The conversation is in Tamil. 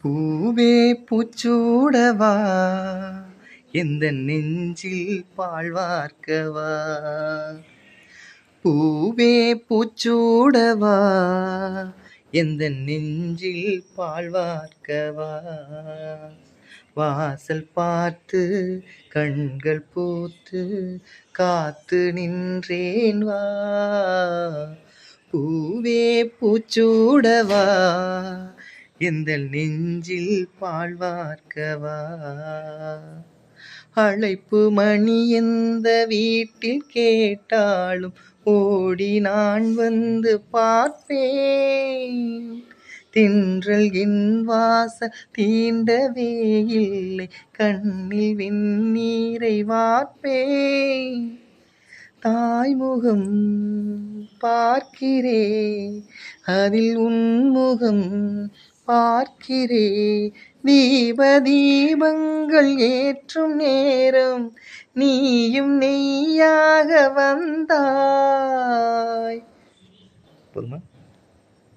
பூவே பூச்சூடவா எந்த நெஞ்சில் பால் வார்க்கவா. பூவே பூச்சூடவா எந்த நெஞ்சில் பால் வார்க்கவா. வாசல் பார்த்து கண்கள் பூத்து காத்து நின்றேன் வா. பூவே பூச்சூடவா எந்த நெஞ்சில் பால் வார்க்கவா. அழைப்பு மணி எந்த வீட்டில் கேட்டாலும் ஓடி நான் வந்து பார்ப்பேன். தென்றல் என் வாசல் தீண்டவே இல்லை, கண்ணில் வெந்நீரை வார்ப்பேன். தாய்முகம் பார்க்கிறே, அதில் உன்முகம் பார்க்கிறே. தீப தீபங்கள் ஏற்றும் நேரம் நீயும் நெய்யாக வந்தாய். போதுமா?